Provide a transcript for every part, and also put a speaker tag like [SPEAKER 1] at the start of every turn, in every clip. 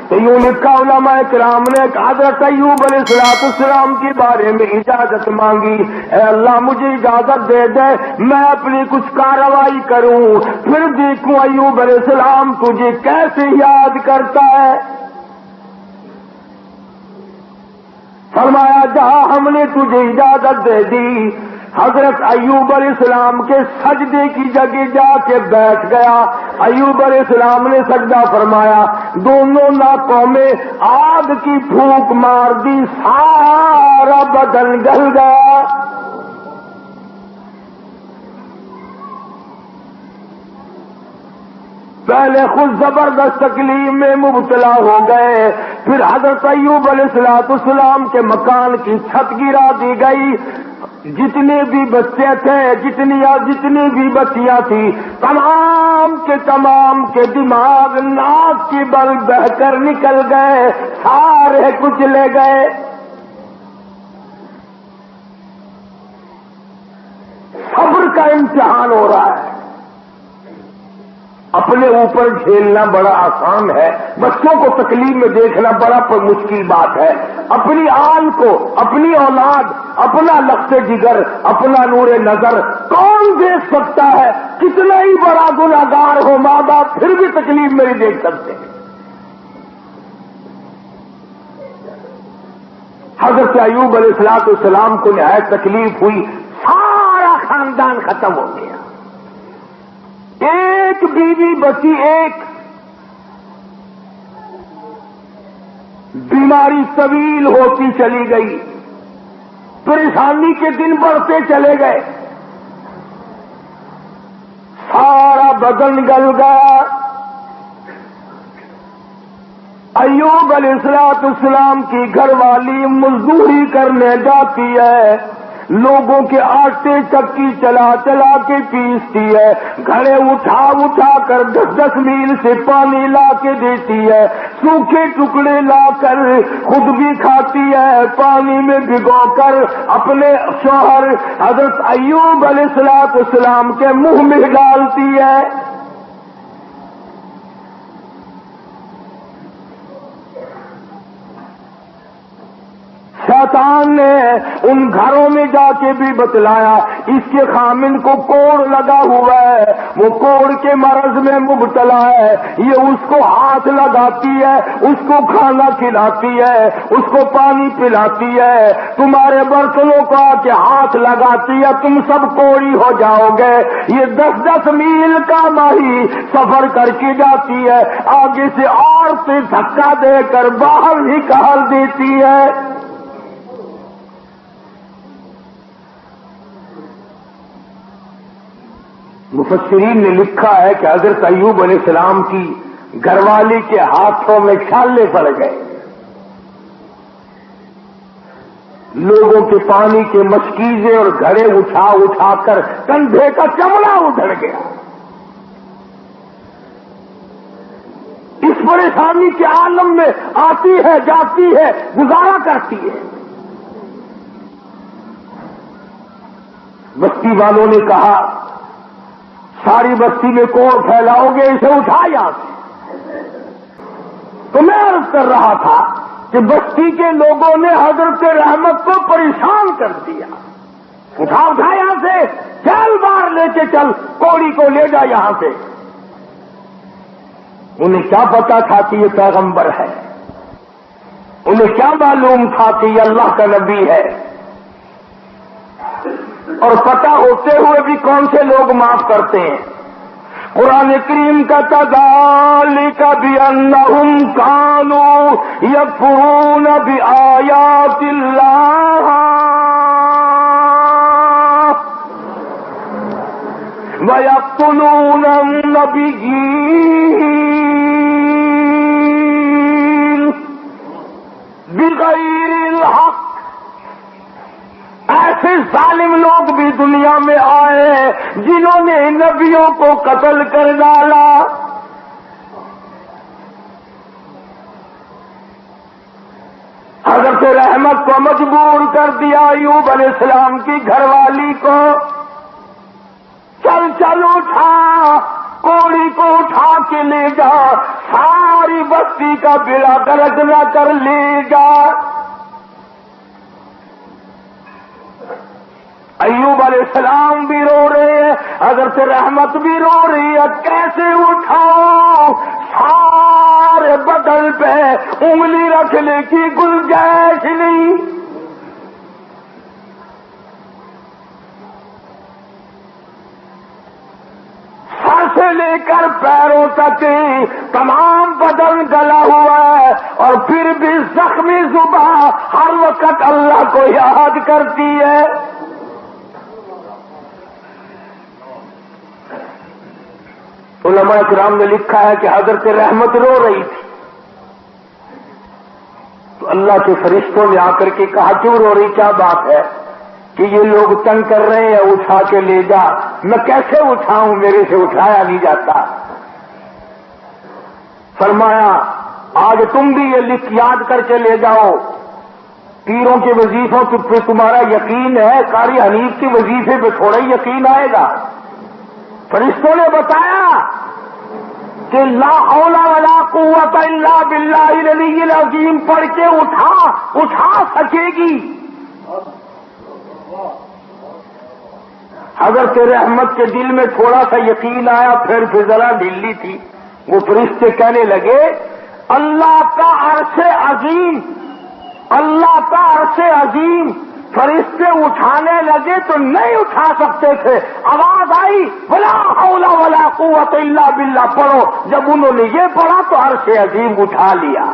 [SPEAKER 1] تو یوں لکھا علماء کرام نے کہ حضرت ایوب علیہ السلام کے بارے میں اجازت مانگی، اے اللہ مجھے اجازت دے دے میں اپنی کچھ کارروائی کروں، پھر دیکھوں ایوب علیہ السلام تجھے کیسے یاد کرتا ہے۔ فرمایا جہاں ہم نے تجھے اجازت دے دی، حضرت ایوب علیہ السلام کے سجدے کی جگہ جا کے بیٹھ گیا۔ ایوب علیہ السلام نے سجدہ فرمایا، دونوں ناکوں میں آگ کی پھونک مار دی، سارا بدن گل گیا۔ پہلے خود زبردست تکلیف میں مبتلا ہو گئے، پھر حضرت ایوب علیہ السلام کے مکان کی چھت گرا دی گئی، جتنے بھی بچے تھے جتنی بھی بچیاں تھیں تمام کے دماغ ناک کی بل بہ کر نکل گئے، سارے کچھ لے گئے۔ صبر کا امتحان ہو رہا ہے۔ اپنے اوپر جھیلنا بڑا آسان ہے، بچوں کو تکلیف میں دیکھنا بڑا مشکل بات ہے۔ اپنی آل کو، اپنی اولاد، اپنا لخت جگر، اپنا نور نظر کون دیکھ سکتا ہے؟ کتنا ہی بڑا گناہگار ہو ماں باپ پھر بھی تکلیف میں نہیں دیکھ سکتے۔ حضرت ایوب علیہ السلام کو نہایت تکلیف ہوئی، سارا خاندان ختم ہو گیا، ایک بیوی بچی، ایک بیماری طویل ہوتی چلی گئی، پریشانی کے دن بڑھتے چلے گئے، سارا بدن گل گیا۔ ایوب علیہ السلام کی گھر والی مزدوری کرنے جاتی ہے، لوگوں کے آٹے چکی چلا چلا کے پیستی ہے، گھڑے اٹھا کر 10 میل سے پانی لا کے دیتی ہے، سوکھے ٹکڑے لا کر خود بھی کھاتی ہے، پانی میں بھگو کر اپنے شوہر حضرت ایوب علیہ السلام کے منہ میں ڈالتی ہے۔ شیطان نے ان گھروں میں جا کے بھی بتلایا، اس کے خامن کو کوڑ لگا ہوا ہے، وہ کوڑ کے مرض میں مبتلا ہے، یہ اس کو ہاتھ لگاتی ہے، اس کو کھانا کھلاتی ہے، اس کو پانی پلاتی ہے، تمہارے برتنوں کو آ کے ہاتھ لگاتی ہے، تم سب کوڑی ہو جاؤ گے۔ یہ 10 میل کا ماہی سفر کر کے جاتی ہے، آگے سے اور سے دھکا دے کر باہر نکال دیتی ہے۔ مفسرین نے لکھا ہے کہ حضرت ایوب علیہ السلام کی گھر والی کے ہاتھوں میں چھالے پڑ گئے، لوگوں کے پانی کے مشکیزے اور گھڑے اٹھا کر کندھے کا چمڑا ادھڑ گیا۔ اس پریشانی کے عالم میں آتی ہے، جاتی ہے، گزارا کرتی ہے۔ بستی والوں نے کہا ساری بستی میں کوڑ پھیلاؤ گے، اسے اٹھا یہاں سے۔ تو میں عرض کر رہا تھا کہ بستی کے لوگوں نے حضرت رحمت کو پریشان کر دیا، اٹھا یہاں سے، چل باہر لے کے چل، کوڑی کو لے جا یہاں سے۔ انہیں کیا پتا تھا کہ یہ پیغمبر ہے؟ انہیں کیا معلوم تھا کہ یہ اللہ کا نبی ہے؟ اور پتہ ہوتے ہوئے بھی کون سے لوگ معاف کرتے ہیں؟ قرآن کریم کا کذالک بأنہم کانوا یکفرون بآیات اللہ ویقتلون النبیین بغیر الحق۔ ایسے ظالم لوگ بھی دنیا میں آئے جنہوں نے نبیوں کو قتل کر ڈالا۔ حضرت رحمت کو مجبور کر دیا ایوب علیہ السلام کی گھر والی کو، چل اٹھا، کوڑی کو اٹھا کے لے جا۔ ساری بستی کشتی کا بیڑا غرق نہ کر لے گا۔ ایوب علیہ السلام بھی رو رہے ہیں، حضرت رحمت بھی رو رہی ہے، کیسے اٹھاؤ؟ سارے بدن پہ انگلی رکھنے کی گنجائش نہیں۔ سر سے لے کر پیروں تک تمام بدن گلا ہوا ہے، اور پھر بھی زخمی زبان ہر وقت اللہ کو یاد کرتی ہے۔ علماء کرام نے لکھا ہے کہ حضرت رحمت رو رہی تھی تو اللہ کے فرشتوں نے آ کر کے کہا کیوں رو رہی، کیا بات ہے؟ کہ یہ لوگ تنگ کر رہے ہیں، اٹھا کے لے جا۔ میں کیسے اٹھاؤں، میرے سے اٹھایا نہیں جاتا۔ فرمایا آج تم بھی یہ لکھ یاد کر کے لے جاؤ، پیروں کے وظیفوں پہ تمہارا یقین ہے، قاری حنیف کے وظیفے پہ تھوڑا ہی یقین آئے گا۔ فرشتوں نے بتایا کہ لا حول ولا قوت الا باللہ العلی العظیم پڑھ کے اٹھا سکے گی۔ حضرت رحمت کے دل میں تھوڑا سا یقین آیا، پھر ذرا ڈھیلی تھی۔ وہ فرشتے کہنے لگے اللہ کا عرش عظیم، اللہ کا عرش عظیم۔ فرشتے اٹھانے لگے تو نہیں اٹھا سکتے تھے، آواز آئی ولا حول ولا قوت الا باللہ پڑھو۔ جب انہوں نے یہ پڑھا تو عرش عظیم اٹھا لیا۔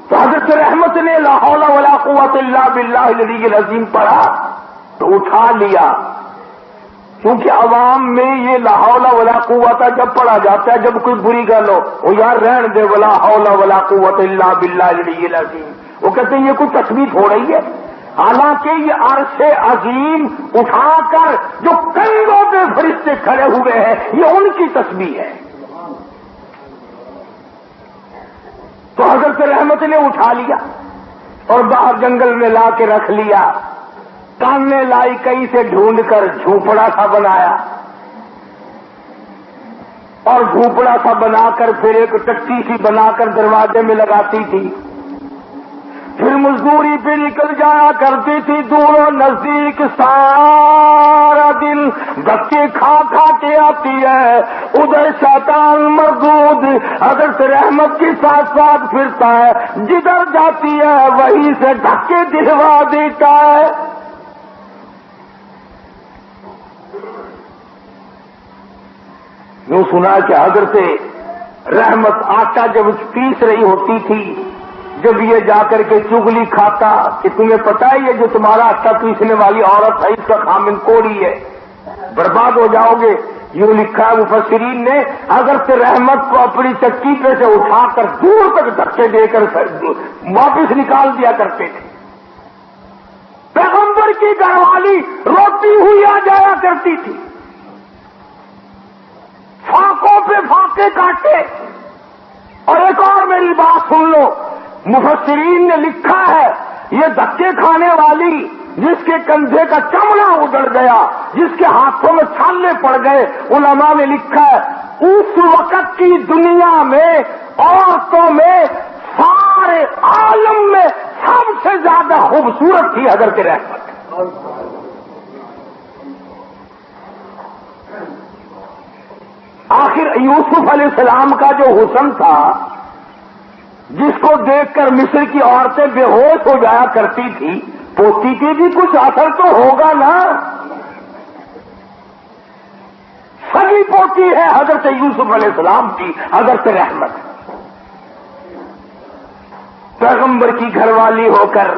[SPEAKER 1] تو حضرت رحمت نے لا حول ولا قوت الا باللہ العلی العظیم پڑھا تو اٹھا لیا، کیونکہ عوام میں یہ لا حول ولا قوت جب پڑھا جاتا ہے، جب کوئی بری گل ہو وہ یار رہن دے ولا حول ولا قوت الا باللہ العلی العظیم، وہ کہتے ہیں یہ کوئی تسبیح ہو رہی ہے، حالانکہ یہ عرش عظیم اٹھا کر جو کندھوں پہ فرشتے کھڑے ہوئے ہیں یہ ان کی تسبیح ہے۔ تو حضرت رحمت نے اٹھا لیا اور باہر جنگل میں لا کے رکھ لیا، کان میں لائی کئی سے ڈھونڈ کر جھونپڑا سا بنایا، اور جھونپڑا سا بنا کر پھر ایک ٹٹی سی بنا کر دروازے میں لگاتی تھی، پھر مزدوری پہ نکل جایا کرتی تھی دور و نزدیک، سارا دن دھکے کھا کھا کے آتی ہے، ادھر شیطان مردود حضرت رحمت کے ساتھ ساتھ پھرتا ہے، جدھر جاتی ہے وہیں سے دھکے دلوا دیتا ہے۔ یوں سنا کہ حضرت رحمت آٹا جب پیس رہی ہوتی تھی، جب یہ جا کر کے چگلی کھاتا کہ تمہیں پتا ہے یہ جو تمہارا آٹا پیسنے والی عورت ہے اس کا خامن کوڑی ہے، برباد ہو جاؤ گے، یوں لکھا ہے مفسرین نے، حضرت رحمت کو اپنی چکی پہ سے اٹھا کر دور تک دھکے دے کر واپس نکال دیا کرتے تھے۔ پیغمبر کی گھر والی روتی ہوئی آ جایا کرتی تھی، فاقوں پہ فاقے کاٹے۔ اور ایک اور میری بات سن لو، مفسرین نے لکھا ہے یہ دھکے کھانے والی جس کے کندھے کا چمڑا اجڑ گیا، جس کے ہاتھوں میں چھالے پڑ گئے، علماء نے لکھا ہے اس وقت کی دنیا میں عورتوں میں سارے عالم میں سب سے زیادہ خوبصورت تھی حضرت رحمت۔ آخر یوسف علیہ السلام کا جو حسن تھا، جس کو دیکھ کر مصر کی عورتیں بے ہوش ہو جایا کرتی تھی، پوتی کی بھی کچھ اثر تو ہوگا نا۔ سگی پوتی ہے حضرت یوسف علیہ السلام کی حضرت رحمت، پیغمبر کی گھر والی ہو کر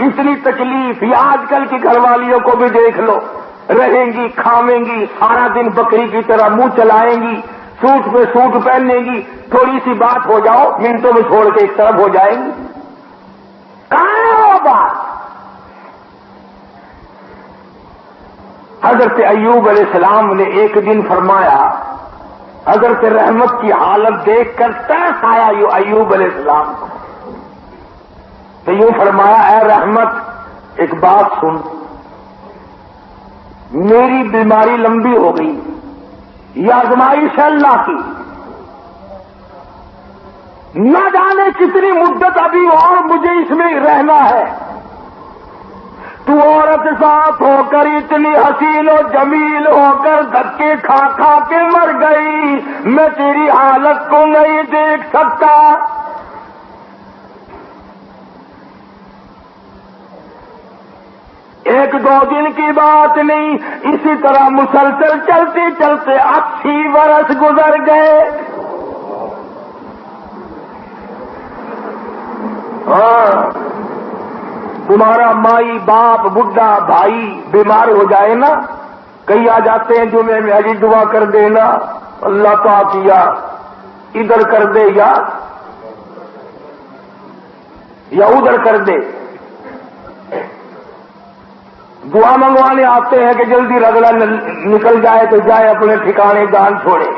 [SPEAKER 1] اتنی تکلیف، یا آج کل کی گھر والیوں کو بھی دیکھ لو، رہیں گی کھاویں گی، سارا دن بکری کی طرح منہ چلائیں گی، سوٹ پہ سوٹ پہننے گی، تھوڑی سی بات ہو جاؤ منٹوں میں چھوڑ کے ایک طرف ہو جائیں گی۔ کہاں ہے وہ بات؟ حضرت ایوب علیہ السلام نے ایک دن فرمایا، حضرت رحمت کی حالت دیکھ کر ترس آیا ایوب علیہ السلام کو، تو یوں فرمایا اے رحمت ایک بات سن، میری بیماری لمبی ہو گئی، یہ آزمائش ہے اللہ کی. نہ جانے کتنی مدت ابھی اور مجھے اس میں رہنا ہے. تو عورت ساتھ ہو کر اتنی حسین و جمیل ہو کر دھکے کھا کھا کے مر گئی. میں تیری حالت کو نہیں دیکھ سکتا. ایک دو دن کی بات نہیں، اسی طرح مسلسل چلتے چلتے 80 برس گزر گئے. ہاں، تمہارا مائی باپ بڈھا بھائی بیمار ہو جائے نا، کئی آ جاتے ہیں جمعے میں حجی دعا کر دینا، اللہ کا کیا ادھر کر دے یا ادھر کر دے. دعا منگوانے آتے ہیں کہ جلدی رگڑا نکل جائے تو جائے اپنے ٹھکانے جان چھوڑے.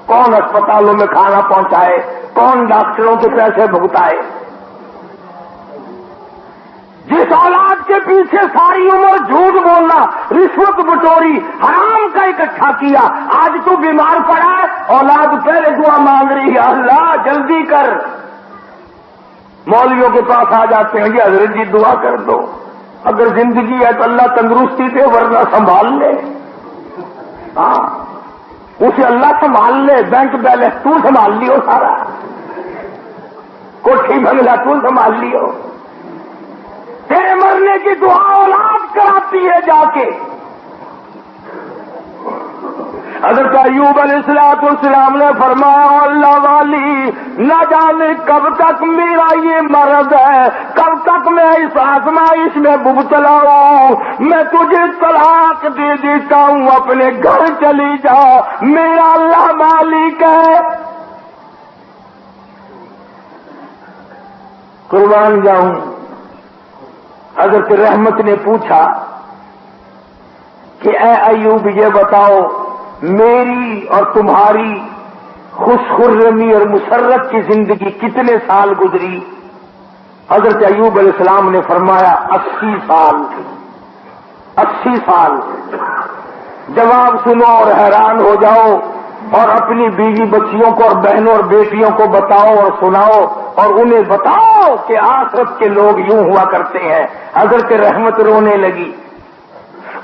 [SPEAKER 1] کون اسپتالوں میں کھانا پہنچائے، کون ڈاکٹروں کے پیسے بھگتائے. جس اولاد کے پیچھے ساری عمر جھوٹ بولنا، رشوت بٹوری، حرام کا اکٹھا کیا، آج تو بیمار پڑا ہے، اولاد پہلے دعا مانگ رہی ہے اللہ جلدی کر. مولویوں کے پاس آ جاتے ہیں، جی حضرت جی دعا کر دو، اگر زندگی ہے تو اللہ تندرستی دے ورنہ سنبھال لے. ہاں، اسے اللہ سنبھال لے. بینک بیلنس تو سنبھال لیو، سارا کوٹھی بنگلہ تو سنبھال لیو. تیرے مرنے کی دعا اولاد کراتی ہے جا کے. حضرت ایوب علیہ السلام نے فرمایا اللہ والی، نہ جانے کب تک میرا یہ مرض ہے، کب تک میں اس آزمائش میں مبتلا ہوں. میں تجھے طلاق دے دیتا ہوں، اپنے گھر چلی جا، میرا اللہ مالک ہے. قربان جاؤں. حضرت رحمت نے پوچھا کہ اے ایوب یہ بتاؤ میری اور تمہاری خوش خرمی اور مسرت کی زندگی کتنے سال گزری؟ حضرت ایوب علیہ السلام نے فرمایا 80 سال. 80 سال. جواب سنو اور حیران ہو جاؤ، اور اپنی بیوی بچیوں کو اور بہنوں اور بیٹیوں کو بتاؤ اور سناؤ، اور انہیں بتاؤ کہ آخرت کے لوگ یوں ہوا کرتے ہیں. حضرت رحمت رونے لگی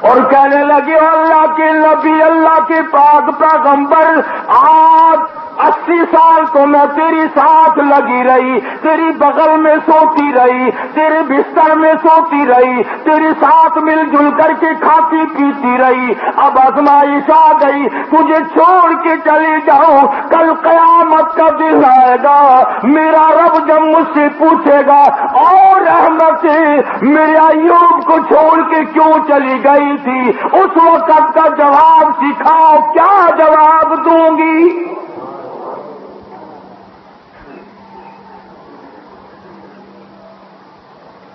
[SPEAKER 1] اور کہنے لگی اللہ کے نبی، اللہ کے پاک پیغمبر، آج 80 سال تو میں تیری ساتھ لگی رہی، تیری بغل میں سوتی رہی، تیرے بستر میں سوتی رہی، تیرے ساتھ مل جل کر کے کھاتی پیتی رہی. اب آزمائش آ گئی، تجھے چھوڑ کے چلی جاؤں. کل قیامت کا دن آئے گا، میرا رب جب مجھ سے پوچھے گا اور رحمت میرے ایوب کو چھوڑ کے کیوں چلی گئی تھی، اس وقت کا جواب سکھاؤ، کیا جواب دوں گی؟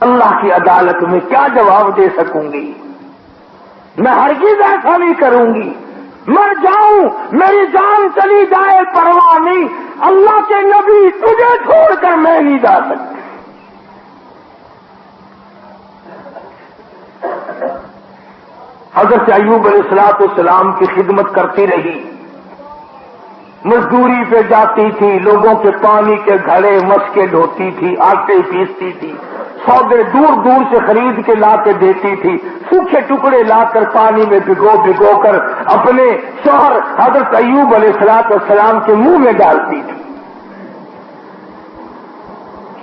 [SPEAKER 1] اللہ کی عدالت میں کیا جواب دے سکوں گی؟ میں ہرگز ایسا نہیں کروں گی. مر جاؤں، میری جان چلی جائے پرواہ نہیں، اللہ کے نبی تجھے چھوڑ کر میں نہیں جا سکتی. حضرت ایوب علیہ السلام کی خدمت کرتی رہی، مزدوری پہ جاتی تھی، لوگوں کے پانی کے گھڑے مشکے ڈھوتی تھی، آٹے پیستی تھی، سودے دور دور سے خرید کے لا کے دیتی تھی، سوکھے ٹکڑے لا کر پانی میں بھگو کر اپنے شوہر حضرت ایوب علیہ السلام کے منہ میں ڈالتی تھی.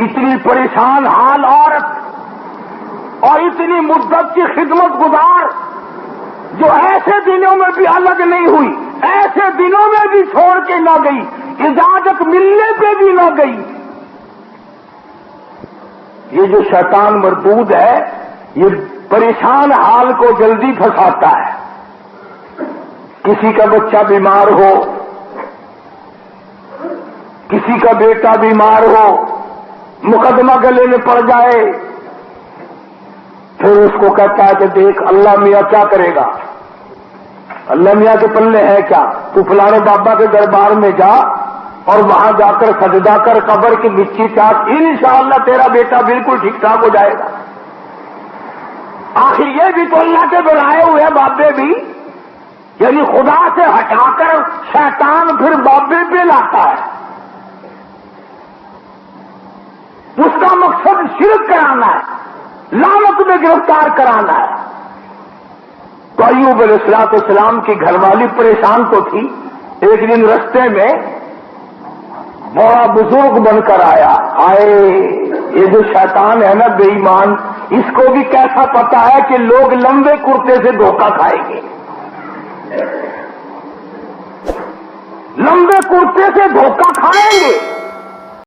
[SPEAKER 1] اتنی پریشان حال عورت اور اتنی مدت کی خدمت گزار جو ایسے دنوں میں بھی الگ نہیں ہوئی، ایسے دنوں میں بھی چھوڑ کے نہ گئی، اجازت ملنے پہ بھی نہ گئی. یہ جو شیطان مردود ہے یہ پریشان حال کو جلدی پھنساتا ہے. کسی کا بچہ بیمار ہو، کسی کا بیٹا بیمار ہو، مقدمہ گلے میں پڑ جائے، پھر اس کو کہتا ہے کہ دیکھ اللہ میاں کیا کرے گا، اللہ میاں کے پلے ہے کیا، تو فلانے بابا کے دربار میں جا اور وہاں جا کر سجدہ کر، قبر کی مٹی چاٹ، انشاءاللہ تیرا بیٹا بالکل ٹھیک ٹھاک ہو جائے گا. آخر یہ بھی تو اللہ کے بنائے ہوئے بابے بھی، یعنی خدا سے ہٹا کر شیطان پھر بابے پہ لاتا ہے. اس کا مقصد شرک کرانا ہے، لعنت میں گرفتار کرانا ہے. تو ایوب علیہ السلام کی گھر والی پریشان تو تھی. ایک دن رستے میں بڑا بزرگ بن کر آیا. آئے یہ جو شیطان ہے نا بے ایمان، اس کو بھی کیسا پتا ہے کہ لوگ لمبے کرتے سے دھوکہ کھائیں گے، لمبے کرتے سے دھوکہ کھائیں گے.